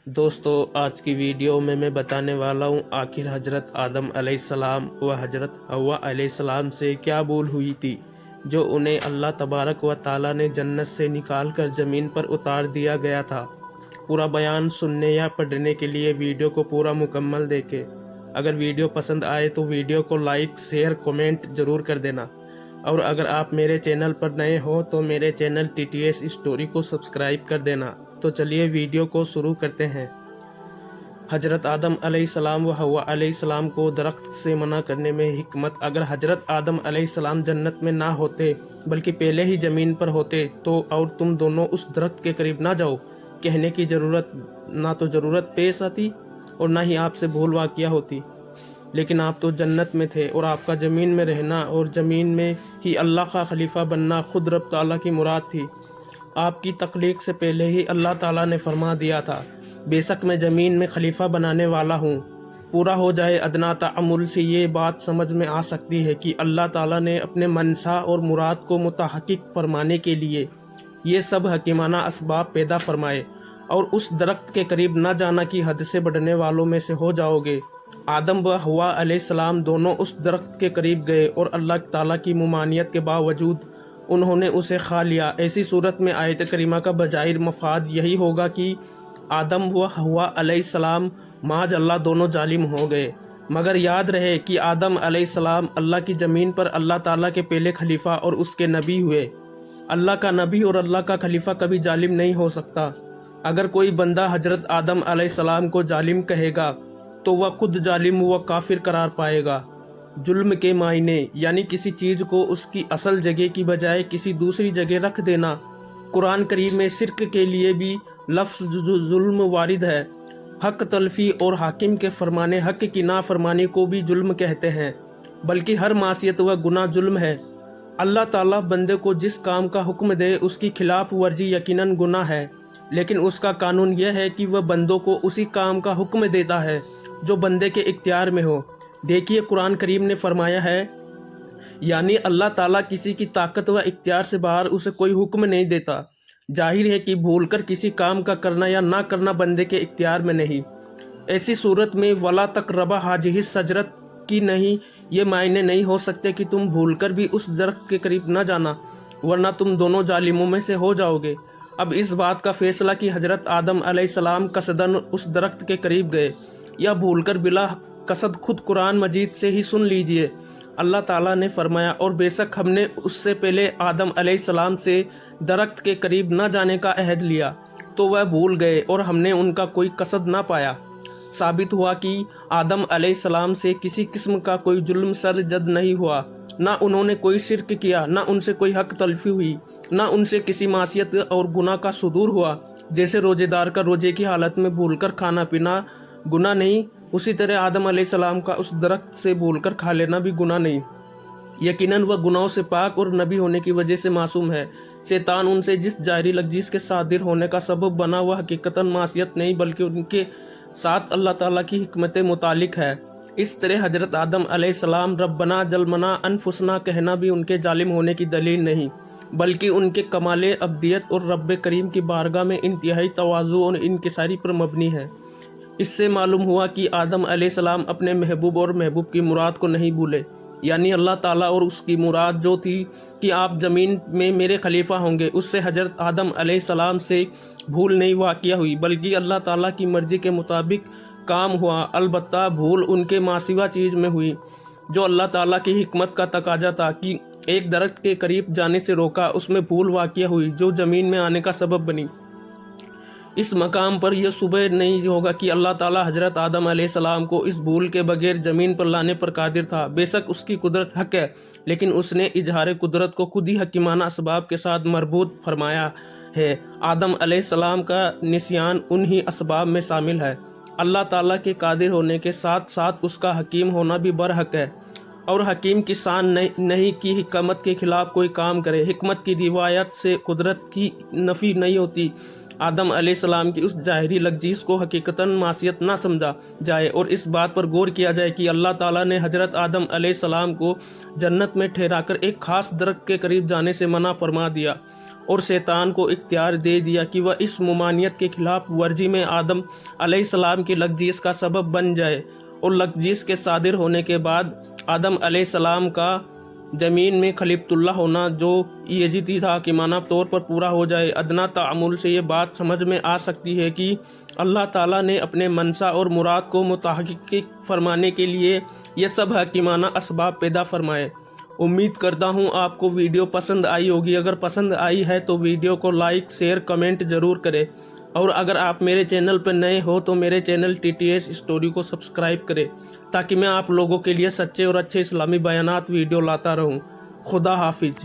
दोस्तों, आज की वीडियो में मैं बताने वाला हूँ आखिर हजरत आदम अलैहिस्सलाम व हजरत हव्वा अलैहिस्सलाम से क्या भूल हुई थी जो उन्हें अल्लाह तबारक व ताला ने जन्नत से निकाल कर ज़मीन पर उतार दिया गया था। पूरा बयान सुनने या पढ़ने के लिए वीडियो को पूरा मुकम्मल देखें। अगर वीडियो पसंद आए तो वीडियो को लाइक शेयर कमेंट ज़रूर कर देना, और अगर आप मेरे चैनल पर नए हो तो मेरे चैनल TTS स्टोरी को सब्सक्राइब कर देना। तो चलिए वीडियो को शुरू करते हैं। हजरत आदम अलैहिस्सलाम व हव्वा अलैहिस्सलाम को दरख्त से मना करने में हिकमत। अगर हजरत आदम अलैहिस्सलाम जन्नत में ना होते बल्कि पहले ही ज़मीन पर होते तो और तुम दोनों उस दरख्त के करीब ना जाओ, कहने की ज़रूरत पेश आती और ना ही आपसे भूल वाक़िया होती। लेकिन आप तो जन्नत में थे और आपका ज़मीन में रहना और ज़मीन में ही अल्लाह का खलीफा बनना खुद रब ताला की मुराद थी। आपकी तख्लीक से पहले ही अल्लाह ताला ने फरमा दिया था, बेशक मैं ज़मीन में खलीफा बनाने वाला हूँ। पूरा हो जाए अदना तअम्मुल से ये बात समझ में आ सकती है कि अल्लाह ताला ने अपने मनसा और मुराद को मुतहक्किक फरमाने के लिए ये सब हकीमाना असबाब पैदा फरमाए। और उस दरख्त के करीब न जाना की हद से बढ़ने वालों में से हो जाओगे। आदम व हव्वा अलैहिस्सलाम दोनों उस दरख्त के करीब गए और अल्लाह ताला की मुमानियत के बावजूद उन्होंने उसे खा लिया। ऐसी सूरत में आयत करीमा का बजाहिर मफाद यही होगा कि आदम व हव्वा अलैहिस्सलाम माज अल्लाह दोनों जालिम हो गए। मगर याद रहे कि आदम अलैहिस्सलाम अल्लाह की ज़मीन पर अल्लाह ताला के पहले खलीफा और उसके नबी हुए। अल्लाह का नबी और अल्लाह का खलीफा कभी जालिम नहीं हो सकता। अगर कोई बंदा हजरत आदम अलैहिस्सलाम को जालिम कहेगा तो वह खुद जालिम व काफिर करार पाएगा। जुल्म के मायने यानी किसी चीज़ को उसकी असल जगह की बजाय किसी दूसरी जगह रख देना। कुरान करीम में शिर्क के लिए भी लफ्ज़ जुल्म वारिद है। हक तलफी और हाकिम के फरमाने हक की नाफरमानी को भी जुल्म कहते हैं, बल्कि हर मासियत व गुनाह जुल्म है। अल्लाह ताला बंदे को जिस काम का हुक्म दे उसकी खिलाफ वर्जी यकीनन गुनाह है, लेकिन उसका कानून यह है कि वह बंदों को उसी काम का हुक्म देता है जो बंदे के इख्तियार में हो। देखिए, कुरान करीम ने फरमाया है, यानी अल्लाह ताला किसी की ताकत व इख्तियार से बाहर उसे कोई हुक्म नहीं देता। जाहिर है कि भूलकर किसी काम का करना या ना करना बंदे के इख्तियार में नहीं। ऐसी सूरत में वला तक़रबा हाज़िही शजरत की नहीं, ये मायने नहीं हो सकते कि तुम भूलकर भी उस दरख्त के करीब न जाना, वरना तुम दोनों जालिमों में से हो जाओगे। अब इस बात का फैसला कि हजरत आदम अलैहिस्सलाम कसदन उस दरख्त के करीब गए या भूलकर बिला कसद खुद कुरान मजीद से ही सुन लीजिए। अल्लाह ताला ने फरमाया, और बेशक हमने उससे पहले आदम अलैहिस्सलाम से दरख्त के करीब न जाने का अहद लिया तो वह भूल गए और हमने उनका कोई कसद ना पाया। साबित हुआ कि आदम अलैहिस्सलाम से किसी किस्म का कोई जुल्म सर जद नहीं हुआ, ना उन्होंने कोई शिर्क किया, ना उनसे कोई हक तलफी हुई, ना उनसे किसी मासियत और गुनाह का सुदूर हुआ। जैसे रोजेदार का रोजे की हालत में भूलकर खाना पीना गुनाह नहीं, उसी तरह आदम अलैहिस्सलाम का उस दरख्त से भूलकर खा लेना भी गुनाह नहीं। यकीनन वह गुनाहों से पाक और नबी होने की वजह से मासूम है। शैतान उनसे जिस जारी लग्जिस के सादिर होने का सबब बना वह हकीकतन मासियत नहीं बल्कि उनके साथ अल्लाह ताला की हिकमत मुतालिक है। इस तरह हजरत आदम अलैहिस्सलाम रब्बना जलमना अनफुसना कहना भी उनके जालिम होने की दलील नहीं, बल्कि उनके कमाले अब्दियत और रब्बे करीम की बारगाह में इंतहाई तवाज़ु और इनकिसारी पर मबनी है। इससे मालूम हुआ कि आदम अलैहिस्सलाम अपने महबूब और महबूब की मुराद को नहीं भूले, यानी अल्लाह ताला और उसकी मुराद जो थी कि आप ज़मीन में मेरे खलीफा होंगे, उससे हजरत आदम अलैहिस्सलाम से भूल नहीं वाक़िया हुई, बल्कि अल्लाह ताला की मर्ज़ी के मुताबिक काम हुआ। अलबत्ता भूल उनके मासिवा चीज़ में हुई जो अल्लाह ताला की हिकमत का तकाजा था कि एक दरख्त के करीब जाने से रोका, उसमें भूल वाक़िया हुई जो ज़मीन में आने का सबब बनी। इस मकाम पर यह सुबह नहीं होगा कि अल्लाह ताला हजरत आदम अलैहिस्सलाम को इस भूल के बगैर ज़मीन पर लाने पर कादिर था। बेशक उसकी कुदरत हक है, लेकिन उसने इजहार कुदरत को खुद ही हकीमाना असबाब के साथ मरबूत फरमाया है। आदम अलैहिस्सलाम का निस्यान उन्हीं असबाब में शामिल है। अल्लाह ताला के कादिर होने के साथ साथ उसका हकीम होना भी बरहक है, और हकीम की शान नहीं कि हिकमत के खिलाफ कोई काम करे। हिकमत की रिवायत से कुदरत की नफ़ी नहीं होती। आदम अलैहिस्सलाम की उस जाहिरी लग्जीस को हकीकतन मासियत ना समझा जाए और इस बात पर गौर किया जाए कि अल्लाह ताला ने हजरत आदम अलैहिस्सलाम को जन्नत में ठहराकर एक ख़ास दरख्त के करीब जाने से मना फरमा दिया اور شیطان کو اختیار دے دیا کہ وہ اس ممانعت کے خلاف ورزی میں آدم علیہ السلام کی لغزش کا سبب بن جائے، اور لغزش کے صادر ہونے کے بعد آدم علیہ السلام کا زمین میں خلیفۃ اللہ ہونا جو یزیدی تھا کہ معنی طور پر پورا ہو جائے۔ ادنا تعامل سے یہ بات سمجھ میں آ سکتی ہے کہ اللہ تعالیٰ نے اپنے منشا اور مراد کو متحقق فرمانے کے لیے یہ سب حکیمانہ اسباب پیدا فرمائے۔ امید کرتا ہوں آپ کو ویڈیو پسند آئی ہوگی۔ اگر پسند آئی ہے تو ویڈیو کو لائک، شیئر، کمنٹ ضرور کریں، اور اگر آپ میرے چینل پر نئے ہو تو میرے چینل TTS اسٹوری کو سبسکرائب کریں تاکہ میں آپ لوگوں کے لیے سچے اور اچھے اسلامی بیانات ویڈیو لاتا رہوں۔ خدا حافظ۔